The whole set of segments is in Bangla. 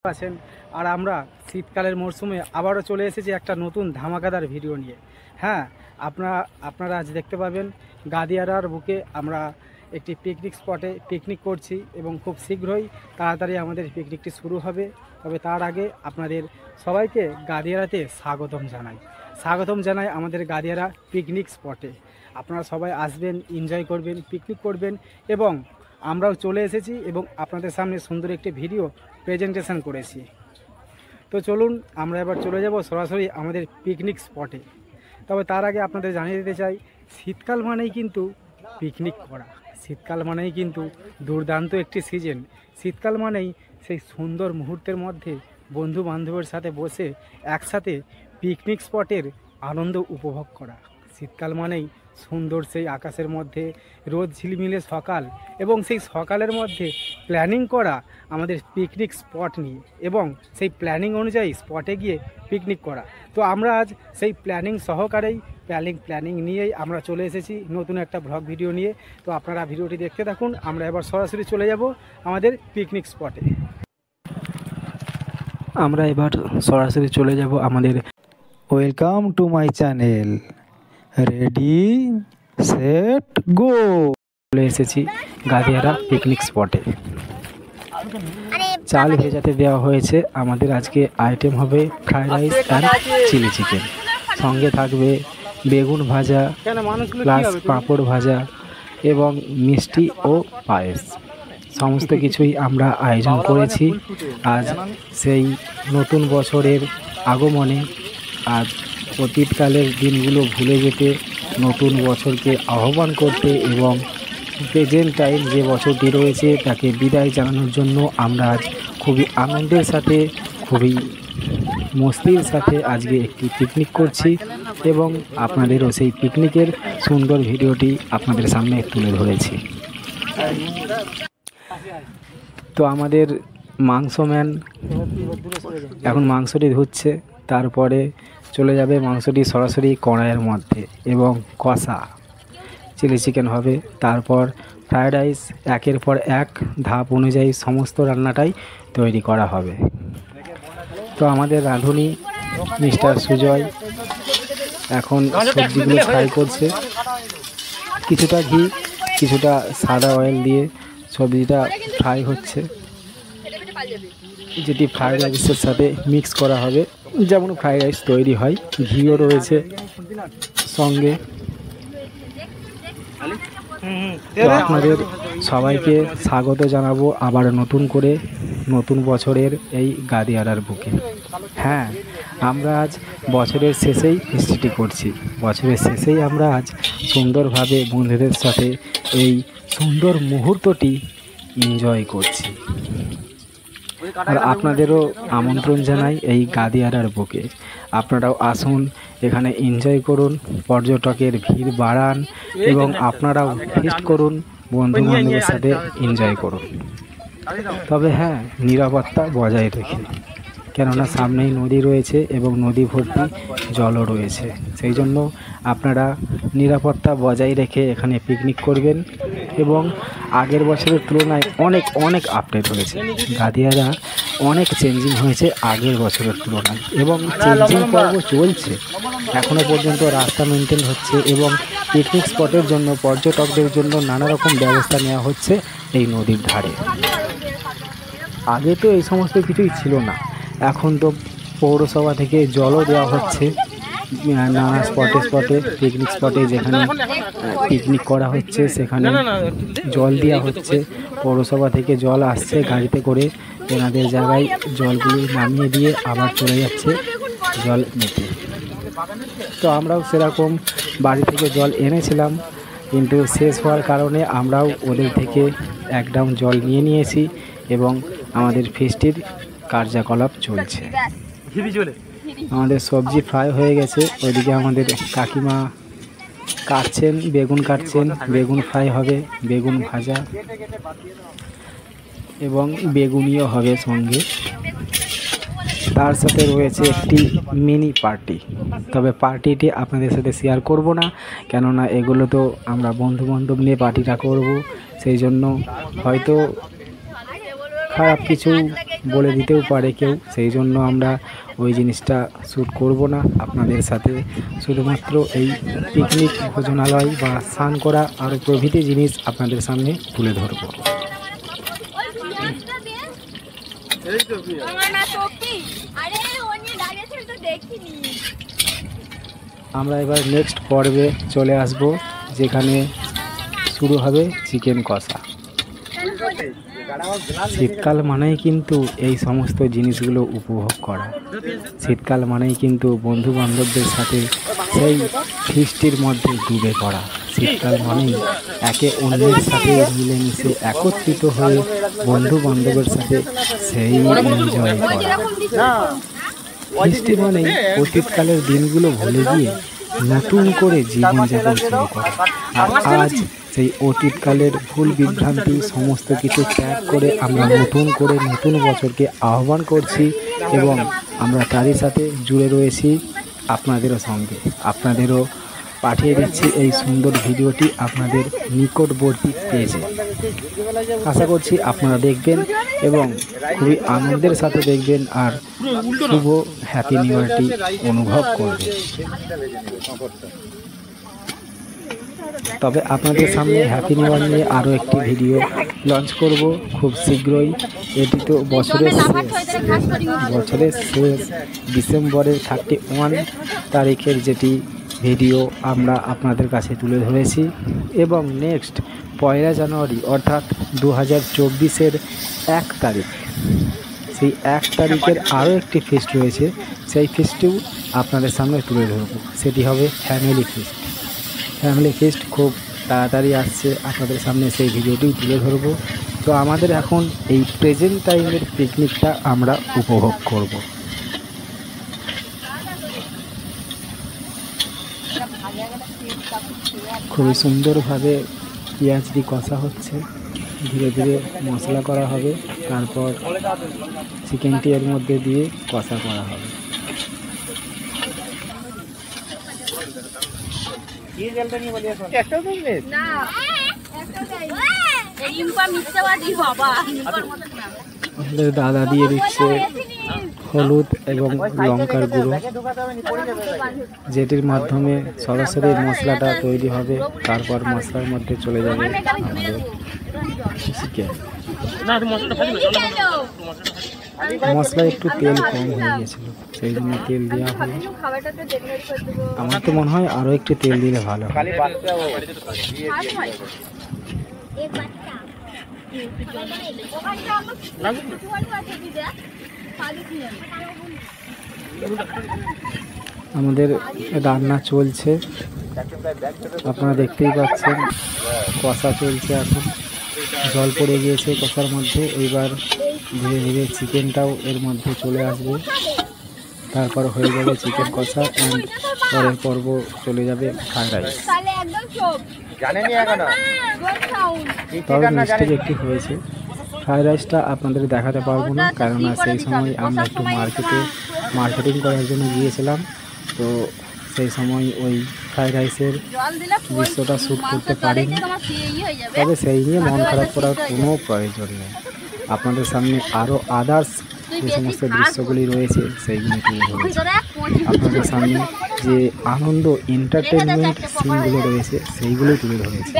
আছেন। আর আমরা শীতকালের মরশুমে আবারও চলে এসেছি একটা নতুন ধামাকাদার ভিডিও নিয়ে। হ্যাঁ, আপনারা আজ দেখতে পাবেন গাদিয়ারার বুকে আমরা একটি পিকনিক স্পটে পিকনিক করছি এবং খুব শীঘ্রই তাড়াতাড়ি আমাদের পিকনিকটি শুরু হবে। তবে তার আগে আপনাদের সবাইকে গাদিয়ারাতে স্বাগতম জানাই আমাদের গাদিয়ারা পিকনিক স্পটে। আপনারা সবাই আসবেন, এনজয় করবেন, পিকনিক করবেন এবং আমরাও চলে এসেছি এবং আপনাদের সামনে সুন্দর একটি ভিডিও প্রেজেন্টেশন করেছি। তো চলুন আমরা এবার চলে যাব সরাসরি আমাদের পিকনিক স্পটে। তবে তার আগে আপনাদের জানিয়ে দিতে চাই, শীতকাল মানেই কিন্তু পিকনিক করা, শীতকাল মানেই কিন্তু দুর্দান্ত একটি সিজন। শীতকাল মানেই সেই সুন্দর মুহূর্তের মধ্যে বন্ধু বান্ধবের সাথে বসে একসাথে পিকনিক স্পটের আনন্দ উপভোগ করা। শীতকাল মানেই সুন্দর সেই আকাশের মধ্যে রোদ ঝিলমিলে সকাল এবং সেই সকালের মধ্যে প্ল্যানিং করা আমাদের পিকনিক স্পট নিয়ে এবং সেই প্ল্যানিং অনুযায়ী স্পটে গিয়ে পিকনিক করা। তো আমরা আজ সেই প্ল্যানিং সহকারেই প্ল্যানিং নিয়েই আমরা চলে এসেছি নতুন একটা ব্লগ ভিডিও নিয়ে। তো আপনারা ভিডিওটি দেখতে থাকুন। আমরা এবার সরাসরি চলে যাব আমাদের পিকনিক স্পটে। আমরা এবার সরাসরি চলে যাব আমাদের welcome to my channel. Ready set go. চলে এসেছি গাদিয়ারা পিকনিক স্পটে। চাল ভেজাতে দেওয়া হয়েছে। আমাদের আজকে আইটেম হবে fried rice and chilli chicken, সঙ্গে থাকবে বেগুন ভাজা প্লাস পাঁপড় ভাজা এবং মিষ্টি ও পায়েস। সমস্ত কিছুই আমরা আয়োজন করেছি আজ সেই নতুন বছরের আগমনে। আজ অতীতকালের দিনগুলো ভুলে যেতে, নতুন বছরকে আহ্বান করতে এবং প্রেজেন্ট টাইম যে বছরটি রয়েছে তাকে বিদায় জানানোর জন্য আমরা আজ খুবই আনন্দের সাথে, খুবই মস্তির সাথে আজকে একটি পিকনিক করছি এবং আপনাদেরও সেই পিকনিকের সুন্দর ভিডিওটি আপনাদের সামনে তুলে ধরেছি। তো আমাদের মাংসম্যান এখন মাংসটি ধুচ্ছে, তারপরে চলে যাবে মাংসটি সরাসরি কড়াইয়ের মধ্যে এবং কষা চিলি চিকেন হবে। তারপর ফ্রায়েড রাইস, একের পর এক ধাপ অনুযায়ী সমস্ত রান্নাটাই তৈরি করা হবে। তো আমাদের রাঁধুনি মিস্টার সুজয় এখন সবজিগুলো ফ্রাই করছে। কিছুটা ঘি, কিছুটা সাদা অয়েল দিয়ে সবজিটা ফ্রাই হচ্ছে, যেটি ফ্রায়েড রাইসের সাথে মিক্স করা হবে, যেমন ফ্রায়েড রাইস তৈরি হয়। ঘিও রয়েছে সঙ্গে। তো আপনাদের সবাইকে স্বাগত জানাবো আবার নতুন করে নতুন বছরের এই গাদিয়ারার বুকে। হ্যাঁ, আমরা আজ বছরের শেষেই ফিস্টি করছি। বছরের শেষেই আমরা আজ সুন্দরভাবে বন্ধুদের সাথে এই সুন্দর মুহূর্তটি এনজয় করছি। আর আপনাদেরও আমন্ত্রণ জানাই এই গাদিয়ারার বুকে। আপনারাও আসুন, এখানে এনজয় করুন, পর্যটকের ভিড় বাড়ান এবং আপনারাও ফিস্ট করুন, বন্ধু বান্ধবের সাথে এনজয় করুন। তবে হ্যাঁ, নিরাপত্তা বজায় রেখে, কেননা সামনেই নদী রয়েছে এবং নদী ভর্তি জলও রয়েছে। সেই জন্য আপনারা নিরাপত্তা বজায় রেখে এখানে পিকনিক করবেন এবং আগের বছরের তুলনায় অনেক আপডেট হয়েছে। গাদিয়ারা অনেক চেঞ্জিং হয়েছে আগের বছরের তুলনায় এবং চেঞ্জিং পর্ব চলছে এখনও পর্যন্ত। রাস্তা মেনটেন হচ্ছে এবং পিকনিক স্পটের জন্য পর্যটকদের জন্য নানা রকম ব্যবস্থা নেওয়া হচ্ছে এই নদীর ধারে। আগে তো এই সমস্ত কিছুই ছিল না, এখন তো পৌরসভা থেকে জলও দেওয়া হচ্ছে নানা স্পটে পিকনিক স্পটে যেখানে পিকনিক করা হচ্ছে সেখানে জল দেওয়া হচ্ছে। পৌরসভা থেকে জল আসছে গাড়িতে করে, তেনাদের জায়গায় জলগুলি নামিয়ে দিয়ে আবার চলে যাচ্ছে জল নিতে। তো আমরাও সেরকম বাড়ি থেকে জল এনেছিলাম, কিন্তু শেষ হওয়ার কারণে আমরাও ওদের থেকে এক ড্রাম জল নিয়েছি এবং আমাদের ফিস্টির কার্যকলাপ চলছে। আমাদের সবজি ফ্রাই হয়ে গেছে, ওইদিকে আমাদের কাকিমা কাটছেন, বেগুন কাটছেন, বেগুন ফ্রাই হবে, বেগুন ভাজা এবং বেগুনিও হবে সঙ্গে। তার সাথে রয়েছে একটি মিনি পার্টি। তবে পার্টিটি আপনাদের সাথে শেয়ার করব না, কেননা এগুলো তো আমরা বন্ধু বান্ধব নিয়ে পার্টিটা করব, সেই জন্য হয়তো খারাপ কিছু বলে দিতেও পারে কেউ, সেই জন্য আমরা ওই জিনিসটা শ্যুট করব না আপনাদের সাথে। শুধুমাত্র এই পিকনিক ভোজনালয় বা স্নান করা আরও প্রভৃতি জিনিস আপনাদের সামনে তুলে ধরব। আমরা এবার নেক্সট পর্বে চলে আসব, যেখানে শুরু হবে চিকেন কষা। শীতকাল মানেই কিন্তু এই সমস্ত জিনিসগুলো উপভোগ করা। শীতকাল মানেই কিন্তু বন্ধু বান্ধবদের সাথে সেই ফিস্টির মধ্যে ডুবে পড়া। শীতকাল মানেই একে অন্যের সাথে মিলেমিশে একত্রিত হয়ে বন্ধু বান্ধবের সাথে সেই এনজয় করা। ফিস্টি মানেই অতীতকালের দিনগুলো ভুলে গিয়ে নতুন করে জীবনযাপন শুরু করা। আর আজ সেই অতীতকালের ভুল বিভ্রান্তি সমস্ত কিছু ত্যাগ করে আমরা নতুন করে নতুন বছরকে আহ্বান করছি, এবং আমরা তারই সাথে জুড়ে রয়েছি আপনাদেরও সঙ্গে। আপনাদেরও পাঠিয়ে দিচ্ছি এই সুন্দর ভিডিওটি আপনাদের নিকটবর্তী পেজে। আশা করছি আপনারা দেখবেন এবং খুবই আনন্দের সাথে দেখবেন আর শুভ হ্যাপি নিউ ইয়ারটি অনুভব করবেন। তবে আপনাদের সামনে হ্যাপি নিউ ইয়ার নিয়ে আরও একটি ভিডিও লঞ্চ করব খুব শীঘ্রই। এটি তো বছরের শেষ ডিসেম্বরের 31 তারিখের যেটি ভিডিও আমরা আপনাদের কাছে তুলে ধরেছি, এবং নেক্সট 1 জানুয়ারি অর্থাৎ 2024-এর 1 তারিখ, সেই 1 তারিখের আরও একটি ফিস্ট রয়েছে, সেই ফিস্টটিও আপনাদের সামনে তুলে ধরব। সেটি হবে ফ্যামিলি ফিস্ট। ফ্যামিলি ফিস্ট খুব তাড়াতাড়ি আসছে, আপনাদের সামনে সেই ভিডিওটিও তুলে ধরব। তো আমাদের এখন এই প্রেজেন্ট টাইমের পিকনিকটা আমরা উপভোগ করব। খুবই সুন্দরভাবে পেঁয়াজটি কষা হচ্ছে, ধীরে ধীরে মশলা করা হবে, তারপর চিকেনটি এর মধ্যে দিয়ে কষা করা হবে। দাদা দিয়ে দিচ্ছে হলুদ এবং লঙ্কার গুঁড়ো, যেটির মাধ্যমে সরাসরি মশলাটা তৈরি হবে। তারপর মশলার মধ্যে চলে যাবে আমাদের চিকেন। মশলা একটু তেল কম হয়ে গেছিল, সেই জন্য তেল দেওয়া হলো। আমার তো মনে হয় আরও একটু তেল দিলে ভালো হয়। আমাদের রান্না চলছে, আপনারা দেখতেই পাচ্ছেন। কষা চলছে, এখন জল পড়ে গিয়েছে কষার মধ্যে। এইবার ধীরে ধীরে চিকেনটাও এর মধ্যে চলে আসবে, তারপর হয়ে যাবে চিকেন কষা। অ্যান্ড পরের পর্ব চলে যাবে ফ্রাইড রাইস। তবে মিস্টেক একটি হয়েছে, ফ্রাইড রাইসটা আপনাদের দেখাতে পারবো না, কেননা সেই সময় আমরা একটু মার্কেটিং করার জন্য গিয়েছিলাম। তো সেই সময় ওই ফ্রাইড রাইসের দৃশ্যটা শ্যুট করতে পারিনি। তবে সেই নিয়ে মন খারাপ করার কোনো প্রয়োজন নেই। আপনাদের সামনে আরও আদার্স যে সমস্ত দৃশ্যগুলি রয়েছে সেইগুলি তুলে ধরেছি। আপনাদের সামনে যে আনন্দ এন্টারটেনমেন্ট সিনগুলো রয়েছে সেইগুলোই তুলে ধরেছি।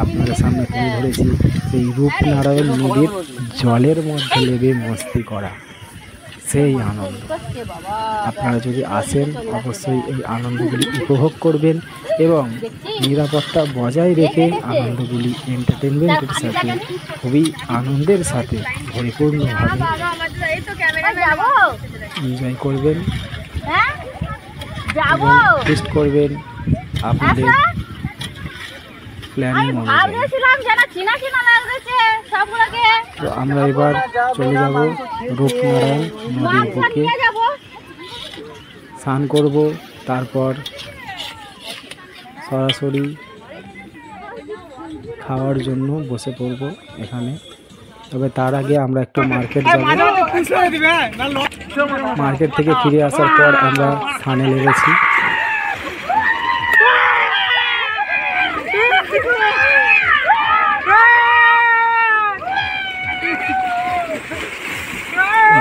আপনাদের সামনে তুলে ধরেছি সেই রূপনারায়ণ নদীর জলের মধ্যে নেমে মস্তি করা সেই আনন্দ। আপনারা যদি আসেন অবশ্যই এই আনন্দগুলি উপভোগ করবেন এবং নিরাপত্তা বজায় রেখে আনন্দগুলি এন্টারটেনমেন্টের সাথে খুবই আনন্দের সাথে পরিপূর্ণভাবে এনজয় করবেন, ফিস্ট করবেন আপনাদের প্ল্যানিং অনুযায়ী। তো আমরা এবার চলে যাব রূপনারায়ণ নদীর বুকে, স্নান করব, তারপর সরাসরি খাওয়ার জন্য বসে পড়ব এখানে। তবে তার আগে আমরা একটু মার্কেট যাব। মার্কেট থেকে ফিরে আসার পর আমরা স্নানে লেগেছি।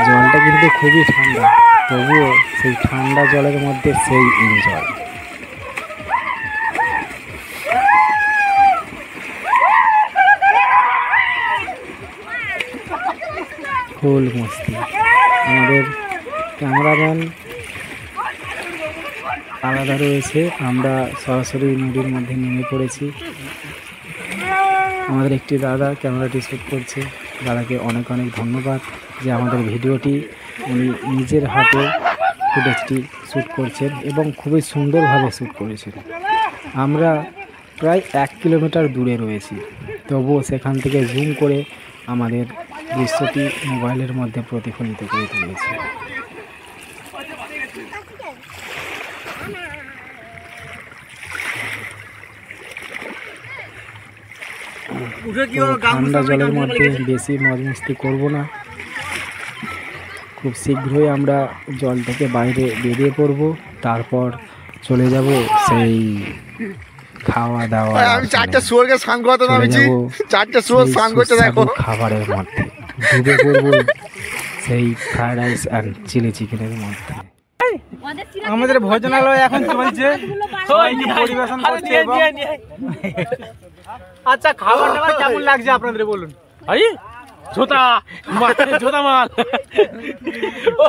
জলটা কিন্তু খুবই ঠান্ডা, তবুও সেই ঠান্ডা জলের মধ্যে সেই এনজয়। ফুল মস্তি। আমাদের ক্যামেরাম্যান আলাদা রয়েছে, আমরা সরাসরি নদীর মধ্যে নেমে পড়েছি। আমাদের একটি দাদা ক্যামেরাটি শ্যুট করছে, দাদাকে অনেক অনেক ধন্যবাদ যে আমাদের ভিডিওটি উনি নিজের হাতে ফুটেজটি শ্যুট করছেন এবং খুবই সুন্দরভাবে শ্যুট করেছেন। আমরা প্রায় 1 কিলোমিটার দূরে রয়েছি, তবুও সেখান থেকে জুম করে আমাদের দৃশ্যটি মোবাইলের মধ্যে প্রতিফলিত করে তুলেছি। ঠান্ডা জলের মধ্যে বেশি মজ মস্তি করবো না, খুব শীঘ্রই আমরা জল থেকে বাইরে বেরিয়ে পড়ব, তারপর চলে যাব সেই খাওয়া দাওয়া, খাবারের মধ্যে ডুবে পড়ব সেই ফ্রাইড রাইস অ্যান্ড চিলি চিকেনের মধ্যে। আমাদের ভোজনালয় এখন চলছে, পরিবেশন করছে। আচ্ছা, খাবার দাবার কেমন লাগছে আপনাদের বলুন। জোতা জোতা মাল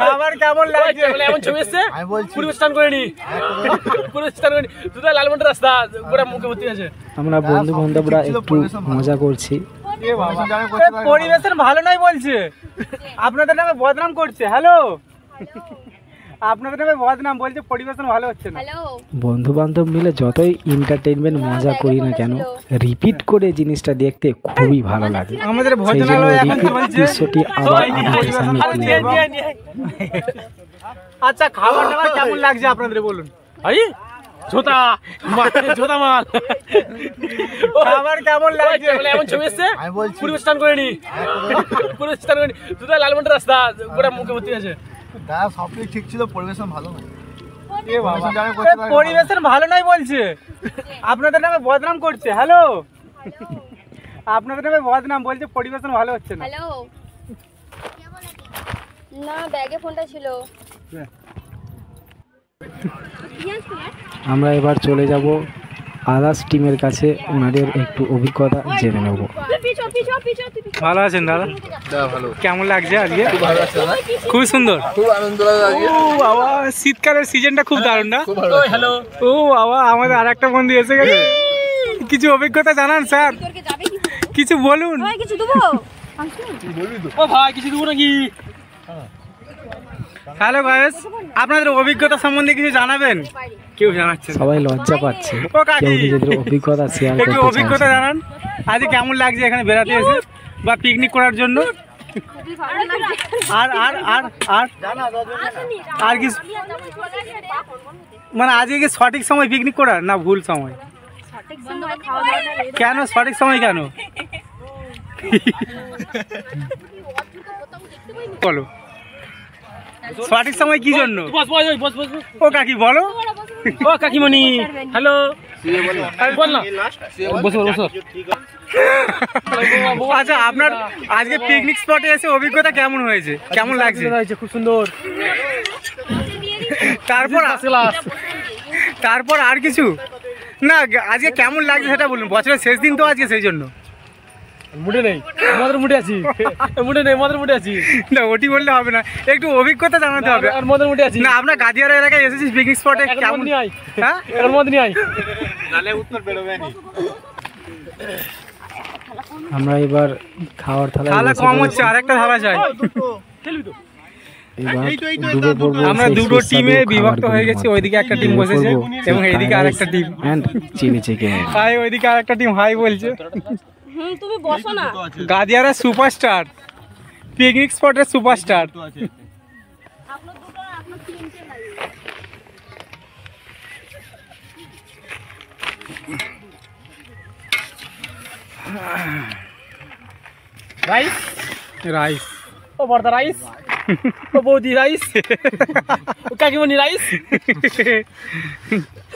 খাবার কেমন লাগছে? এমন ছবি এসছে পরিবেশন করে নি, পরিবেশন করে নি। জোতা লালমন্ডি রাস্তা গোটা মুখে ভর্তি আছে। আমরা বন্ধু বান্ধবরা একটু মজা করছি। পরিবেশন ভালো নয় বলছে, আপনাদের নামে বদনাম করছে। হ্যালো, আপনাদের নামে বদনাম বলছে, পরিবেশন ভালো হচ্ছে না। বন্ধু বান্ধব মিলে যতই এন্টারটেইনমেন্ট মজা করি না কেন, রিপিট করে জিনিসটা দেখতে খুবই ভালো লাগে। আমাদের সেই জন্য ভোজনালয় এখন রিপিট চলছে। দৃশ্যটি আবার আপনাদের সামনে তুলে ধরবো। আচ্ছা, খাবার দাবার কেমন লাগছে আপনাদের বলুন। জোতা জোতা মাল খাবার কেমন লাগছে? এমন ছবি এসছে পরিবেশন করে নি, পরিবেশন করে নি। জোতা লালমন্ডি রাস্তা গোটা মুখে ভর্তি আছে। সবকিছু ঠিক ছিল, পরিবেশন ভালো নয়। পরিবেশন ভালো নয় বলছে, আপনাদের নামে বদনাম করছে। হ্যালো, আপনাদের নামে বদনাম বলছে, পরিবেশন ভালো হচ্ছে না। হ্যালো, না ব্যাগে ফোনটা ছিল। আমরা এবার চলে যাব আদার্স টিমের কাছে, ওনাদের একটু অভিজ্ঞতা জেনে নেব। ভালো আছেন দাদা? ভালো। কেমন লাগছে আজকে? খুব ভালো লাগছে দাদা, খুব সুন্দর, খুব আনন্দ লাগে। ও বাবা, শীতকালের সিজনটা খুব দারুণ না? খুব ভালো। হ্যালো, ও বাবা, আমাদের আর একটা বন্ধু এসে গেছে। কিছু অভিজ্ঞতা জানান স্যার, কিছু বলুন। কিছু দেবো? ও ভাই কিছু দেবো নাকি? হ্যালো গাইস, আপনাদের অভিজ্ঞতা সম্বন্ধে কিছু জানাবেন? কেউ জানাচ্ছে না। সবাই লজ্জা পাচ্ছে, ও কাকি, কেউ নিজেদের অভিজ্ঞতা শেয়ার একটু করতে অভিজ্ঞতা চাইছে না। জানান, আজকে কেমন লাগছে এখানে বেড়াতে এসে বা পিকনিক করার জন্য? আর আর আর আর আর কি, মানে আজকে কি সঠিক সময় পিকনিক করার না ভুল সময়? কেন সঠিক সময় কেন বলো, সঠিক সময় কি জন্য? বস বস বস বস বস। ও কাকি বলো। ও কাকিমণি হ্যালো, বল না। বসো বসো। আচ্ছা, আপনার আজকে পিকনিক স্পটে এসে অভিজ্ঞতা কেমন হয়েছে, কেমন লাগছে? খুব সুন্দর। তারপর ক্লাস তারপর আর কিছু না, আজকে কেমন লাগছে সেটা বলুন। বছরের শেষ দিন তো আজকে, সেই জন্য। মুডে নেই, মদের মুডে আছি। মুডে নেই, মদের মুডে আছি। না, ওটি বললে হবে না, একটু অভিজ্ঞতা জানাতে হবে। আর মদের মুডে আছি না, আপনার গাদিয়ারা এলাকায় এসেছিস পিকনিক স্পটে, কেমন? নিয়ে আই, হ্যাঁ, এখন মদ নিয়ে আই। আমরা এবার খাওয়ার থালা থালায় কম হচ্ছে, আর একটা থালা চাই। এবার ডুবে পড়বো আমরা সেই দুটো সুস্বাদু টিমে বিভক্ত খাবারগুলোর হয়ে গেছি, মধ্যে। ওইদিকে একটা টিম ডুবে বসেছে পড়বো এবং সেই এইদিকে fried আরেকটা rice team. and chilli chicken. Hi, ওইদিকে আরেকটা টিম হাই বলছে। তুমি বসো না। গাদিয়ারা সুপারস্টার, পিকনিক স্পটের সুপারস্টার। রাইস রাইস, ও বর্দা রাইস। ও বৌদি রাইস, ও কাকিমণি রাইস,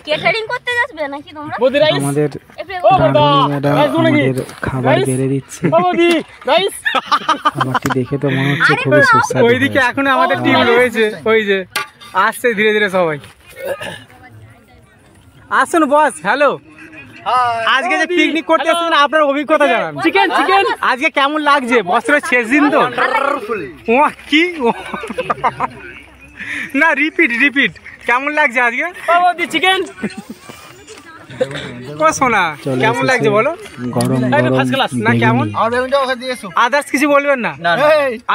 কেটারিং করতে যাবে নাকি তোমরা? বৌদি রাইস, আমাদের ও বাবা, রাঁধুনি ম্যাডাম রাইস গুলো কি? আমাদের খাবার রাইস? বেড়ে দিচ্ছে। ও বৌদি রাইস। খাবারটি দেখে তো মনে হচ্ছে খুবই সুস্বাদু ওইদিকে হয়েছে। এখনো আমাদের টিম রয়েছে, ওই যে আসছে ধীরে ধীরে সবাই। আসুন বস, হ্যালো। আজকে যে পিকনিক করতে এসেছেন আপনার অভিজ্ঞতা জানান। চিকেন চিকেন আজকে কেমন লাগছে? বছরের শেষ দিন তো। ও কি ও। না রিপিট কেমন লাগছে আজকে? ও বৌদি চিকেন। ও সোনা চলে কেমন এসেছে লাগছে বলো? গরম একদম গরম first class, না কেমন? বেগুনি। আর বেগুনটা ওখানে দিয়ে এসো। আদার্স কিছু বলবেন না?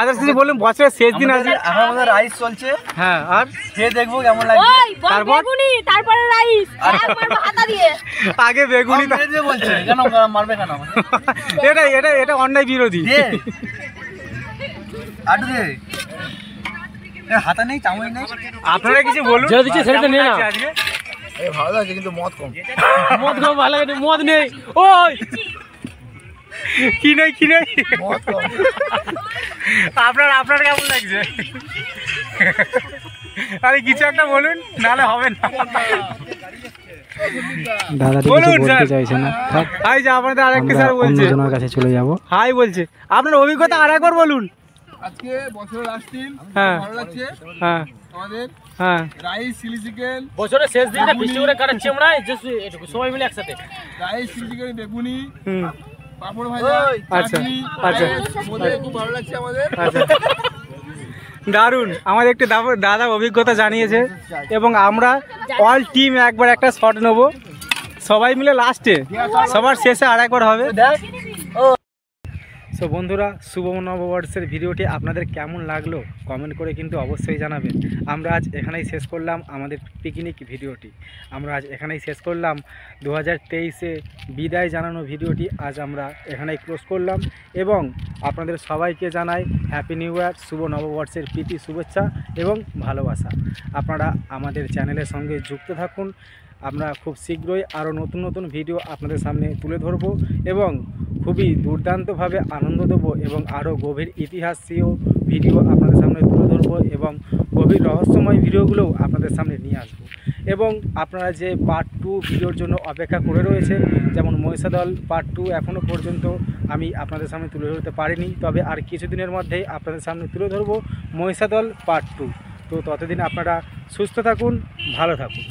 আদার্স কিছু বলবেন, বছরের শেষ দিন আজকে। এখন আমাদের রাইস চলছে, হ্যাঁ, আর খেয়ে দেখবো কেমন লাগছে। ওই বল তারপর? বেগুনি, তারপরে রাইস, একবার হাতা দিয়ে। আগে বেগুনি মেরে দিয়ে বলছে কেন মারবে কেন আমাকে? এটা অন্যায় বিরোধী। দে আটু দে, এর হাতা নেই, চামচ নেই। আপনারা কিছু বলুন। যেটা দিচ্ছে সেটা কেমন নিয়ে নাও। লাগছে আজকে? এই ভালো লাগছে কিন্তু মদ কম। মদ খাওয়া ভালো লাগে, মদ নেই। ওই কি নেই মদ কম। আপনার কেমন লাগছে? আরে কিছু একটা বলুন, নাহলে হবে না। দাদাটি কিছু বলুন, বলতে স্যার। চাইছে না, থাক, হাই যে আপনাদের আরেকটা আমরা স্যার বলছে, অন্যজনের কাছে চলে যাব। হাই বলছে। আপনার অভিজ্ঞতা আরেকবার বলুন। আজকে বছরের লাস্ট দিন, হ্যাঁ ভালো লাগছে হ্যাঁ আমাদের। হ্যাঁ। রাইস, চিলি চিকেন, বছরের শেষ দিনটা বৃষ্টি করে কাটাচ্ছি আমরা, এটুকু সবাই মিলে একসাথে। রাইস, চিলি চিকেন, বেগুনি, হুম, পাঁপড় ভাজা, আচ্ছা, চাটনি, আচ্ছা। বোধে খুব ভালো লাগছে আমাদের। আচ্ছা, দারুণ। আমাদের একটি দাদা অভিজ্ঞতা জানিয়েছে এবং আমরা অল টিম একবার একটা শট নেব, সবাই মিলে লাস্টে, সবার শেষে আর একবার হবে। সো বন্ধুরা, শুভ নববর্ষের ভিডিওটি আপনাদের কেমন লাগলো কমেন্ট করে কিন্তু অবশ্যই জানাবেন। আমরা আজ এখানেই শেষ করলাম আমাদের পিকনিক ভিডিওটি। আমরা আজ এখানেই শেষ করলাম 2023-এ বিদায় জানানো ভিডিওটি। আজ আমরা এখানেই ক্লোজ করলাম এবং আপনাদের সবাইকে জানাই হ্যাপি নিউ ইয়ার, শুভ নববর্ষের প্রীতি শুভেচ্ছা এবং ভালোবাসা। আপনারা আমাদের চ্যানেলের সঙ্গে যুক্ত থাকুন। আমরা খুব শীঘ্রই আরও নতুন নতুন ভিডিও আপনাদের সামনে তুলে ধরব এবং খুবই দুর্দান্তভাবে আনন্দ দেবো এবং আরও গভীর ইতিহাসীয় ভিডিও আপনাদের সামনে তুলে ধরবো এবং গভীর রহস্যময় ভিডিওগুলোও আপনাদের সামনে নিয়ে আসবো। এবং আপনারা যে পার্ট 2 ভিডিওর জন্য অপেক্ষা করে রয়েছেন, যেমন মহিষাদল পার্ট 2 এখনও পর্যন্ত আমি আপনাদের সামনে তুলে ধরতে পারিনি, তবে আর কিছুদিনের মধ্যেই আপনাদের সামনে তুলে ধরবো মহিষাদল পার্ট 2। তো ততদিন আপনারা সুস্থ থাকুন, ভালো থাকুন।